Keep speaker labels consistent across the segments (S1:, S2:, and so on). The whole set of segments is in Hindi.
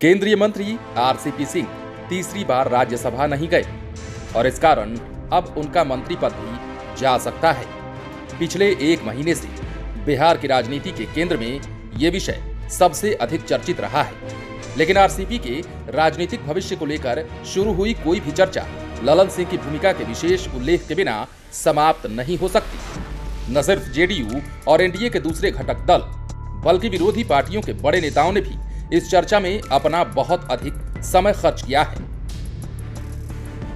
S1: केंद्रीय मंत्री आरसीपी सिंह तीसरी बार राज्यसभा नहीं गए और इस कारण अब उनका मंत्री पद भी जा सकता है। पिछले एक महीने से बिहार की राजनीति के केंद्र में ये विषय सबसे अधिक चर्चित रहा है, लेकिन आरसीपी के राजनीतिक भविष्य को लेकर शुरू हुई कोई भी चर्चा ललन सिंह की भूमिका के विशेष उल्लेख के बिना समाप्त नहीं हो सकती। न सिर्फ जेडीयू और एनडीए के दूसरे घटक दल बल्कि विरोधी पार्टियों के बड़े नेताओं ने भी इस चर्चा में अपना बहुत अधिक समय खर्च किया है।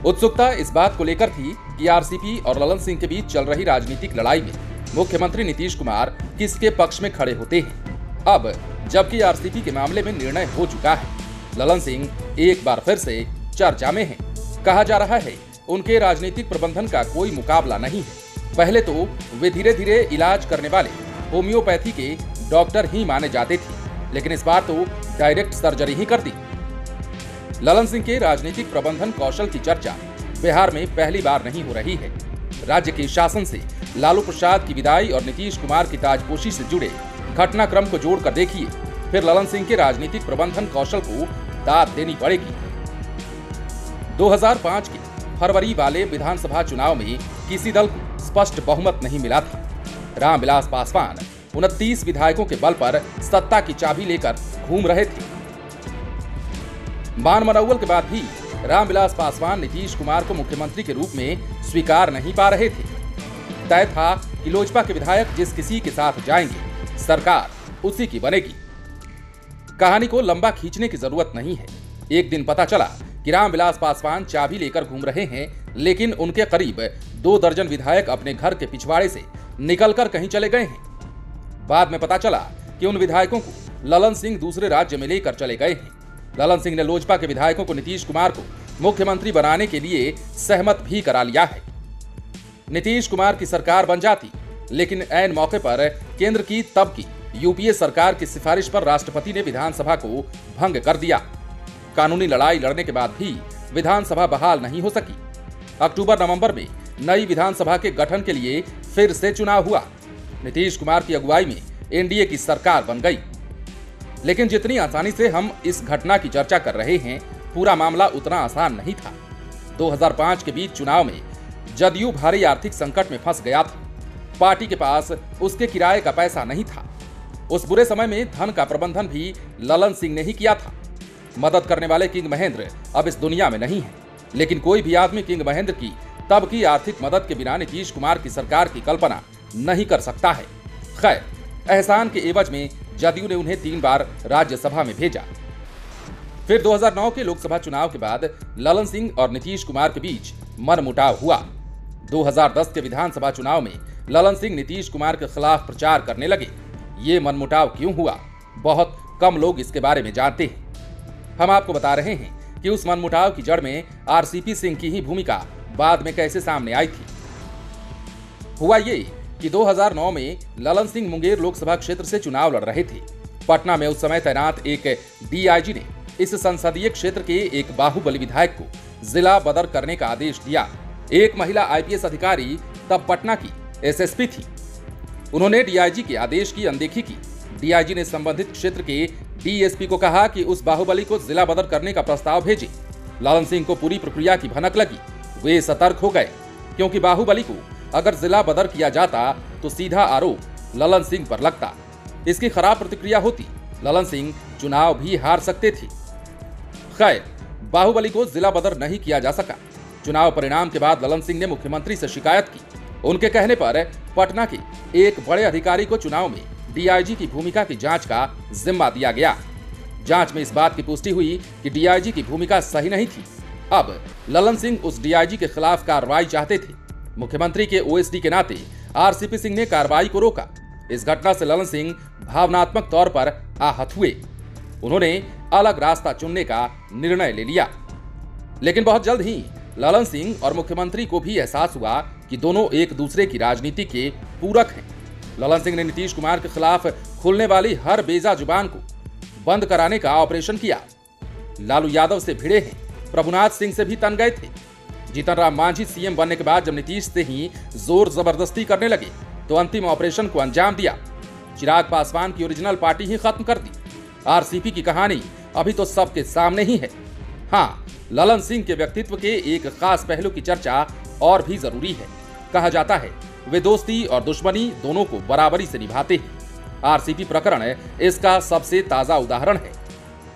S1: उत्सुकता इस बात को लेकर थी कि आरसीपी और ललन सिंह के बीच चल रही राजनीतिक लड़ाई में मुख्यमंत्री नीतीश कुमार किसके पक्ष में खड़े होते हैं। अब जबकि आरसीपी के मामले में निर्णय हो चुका है, ललन सिंह एक बार फिर से चर्चा में हैं। कहा जा रहा है उनके राजनीतिक प्रबंधन का कोई मुकाबला नहीं है। पहले तो वे धीरे धीरे इलाज करने वाले होम्योपैथी के डॉक्टर ही माने जाते थे, लेकिन इस बार तो डायरेक्ट सर्जरी ही कर दी। ललन सिंह के राजनीतिक प्रबंधन कौशल की चर्चा बिहार में पहली बार नहीं हो रही है। राज्य के शासन से लालू प्रसाद की विदाई और नीतीश कुमार की ताजपोशी से जुड़े घटनाक्रम को जोड़कर देखिए, फिर ललन सिंह के राजनीतिक प्रबंधन कौशल को दाद देनी पड़ेगी। 2005 के फरवरी वाले विधानसभा चुनाव में किसी दल को स्पष्ट बहुमत नहीं मिला था। रामविलास पासवान 29 विधायकों के बल पर सत्ता की चाबी लेकर घूम रहे थे। मान मनौवल के बाद भी रामविलास पासवान नीतीश कुमार को मुख्यमंत्री के रूप में स्वीकार नहीं पा रहे थे। तय था कि लोजपा के विधायक जिस किसी के साथ जाएंगे, सरकार उसी की बनेगी। कहानी को लंबा खींचने की जरूरत नहीं है। एक दिन पता चला कि रामविलास पासवान चाबी लेकर घूम रहे हैं, लेकिन उनके करीब 2 दर्जन विधायक अपने घर के पिछवाड़े से निकलकर कहीं चले गए हैं। बाद में पता चला कि उन विधायकों को ललन सिंह दूसरे राज्य में लेकर चले गए हैं। ललन सिंह ने लोजपा के विधायकों को नीतीश कुमार को मुख्यमंत्री बनाने के लिए सहमत भी करा लिया है। नीतीश कुमार की सरकार बन जाती, लेकिन ऐन मौके पर केंद्र की तब की यूपीए सरकार की सिफारिश पर राष्ट्रपति ने विधानसभा को भंग कर दिया। कानूनी लड़ाई लड़ने के बाद भी विधानसभा बहाल नहीं हो सकी। अक्टूबर-नवंबर में नई विधानसभा के गठन के लिए फिर से चुनाव हुआ। नीतीश कुमार की अगुवाई में एनडीए की सरकार बन गई। लेकिन जितनी आसानी से हम इस घटना की चर्चा कर रहे हैं, पूरा मामला उतना आसान नहीं था। 2005 के बीच चुनाव में जदयू भारी आर्थिक संकट में फंस गया था। पार्टी के पास उसके किराए का पैसा नहीं था। उस बुरे समय में धन का प्रबंधन भी ललन सिंह ने ही किया था। मदद करने वाले किंग महेंद्र अब इस दुनिया में नहीं है, लेकिन कोई भी आदमी किंग महेंद्र की तब की आर्थिक मदद के बिना नीतीश कुमार की सरकार की कल्पना नहीं कर सकता है। खैर, एहसान के एवज में जदयू ने उन्हें 3 बार राज्यसभा में भेजा। फिर 2009 के लोकसभा चुनाव के बाद ललन सिंह और नीतीश कुमार के बीच मनमुटाव हुआ। 2010 के विधानसभा चुनाव में ललन सिंह नीतीश कुमार के खिलाफ प्रचार करने लगे। ये मनमुटाव क्यों हुआ, बहुत कम लोग इसके बारे में जानते हैं। हम आपको बता रहे हैं कि उस मनमुटाव की जड़ में आरसीपी सिंह की ही भूमिका बाद में कैसे सामने आई थी। हुआ ये कि 2009 में ललन सिंह मुंगेर लोकसभा क्षेत्र से चुनाव लड़ रहे थे। पटना में उस समय तैनात एक डीआईजी ने इस संसदीय क्षेत्र के एक बाहुबली विधायक को जिला बदर करने का आदेश दिया। एक महिला आईपीएस अधिकारी तब पटना की एसएसपी थी। उन्होंने डीआईजी के आदेश की अनदेखी की। डीआईजी ने संबंधित क्षेत्र के डीएसपी को कहा कि उस बाहुबली को जिला बदर करने का प्रस्ताव भेजे। ललन सिंह को पूरी प्रक्रिया की भनक लगी। वे सतर्क हो गए, क्योंकि बाहुबली को अगर जिला बदर किया जाता तो सीधा आरोप ललन सिंह पर लगता। इसकी खराब प्रतिक्रिया होती, ललन सिंह चुनाव भी हार सकते थे। खैर, बाहुबली को जिला बदर नहीं किया जा सका। चुनाव परिणाम के बाद ललन सिंह ने मुख्यमंत्री से शिकायत की। उनके कहने पर पटना के एक बड़े अधिकारी को चुनाव में डीआईजी की भूमिका की जांच का जिम्मा दिया गया। जांच में इस बात की पुष्टि हुई कि डीआईजी की भूमिका सही नहीं थी। अब ललन सिंह उस डीआईजी के खिलाफ कार्रवाई चाहते थे। मुख्यमंत्री के ओएसडी के नाते आरसीपी सिंह ने कार्रवाई को रोका। इस घटना से ललन सिंह भावनात्मक तौर पर आहत हुए। उन्होंने अलग रास्ता चुनने का निर्णय ले लिया। लेकिन बहुत जल्द ही ललन सिंह और मुख्यमंत्री को भी एहसास हुआ कि दोनों एक दूसरे की राजनीति के पूरक हैं। ललन सिंह ने नीतीश कुमार के खिलाफ खुलने वाली हर बेजा जुबान को बंद कराने का ऑपरेशन किया। लालू यादव से भिड़े हैं, प्रभुनाथ सिंह से भी तन गए थे। जीतन राम मांझी सीएम बनने के बाद जब नीतीश से ही जोर जबरदस्ती करने लगे तो अंतिम ऑपरेशन को अंजाम दिया। चिराग पासवान की ओरिजिनल पार्टी ही खत्म कर दी। आरसीपी की कहानी अभी तो सबके सामने ही है। हाँ, ललन सिंह के व्यक्तित्व के एक खास पहलू की चर्चा और भी जरूरी है। कहा जाता है वे दोस्ती और दुश्मनी दोनों को बराबरी से निभाते हैं। आरसीपी प्रकरण इसका सबसे ताजा उदाहरण है।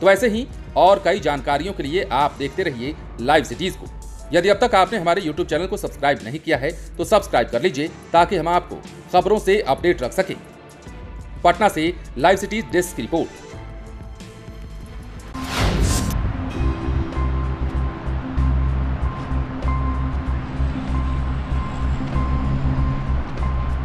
S1: तो ऐसे ही और कई जानकारियों के लिए आप देखते रहिए लाइव सिटीज को। यदि अब तक आपने हमारे YouTube चैनल को सब्सक्राइब नहीं किया है तो सब्सक्राइब कर लीजिए ताकि हम आपको खबरों से अपडेट रख सकें। पटना से लाइव सिटीज डेस्क की रिपोर्ट।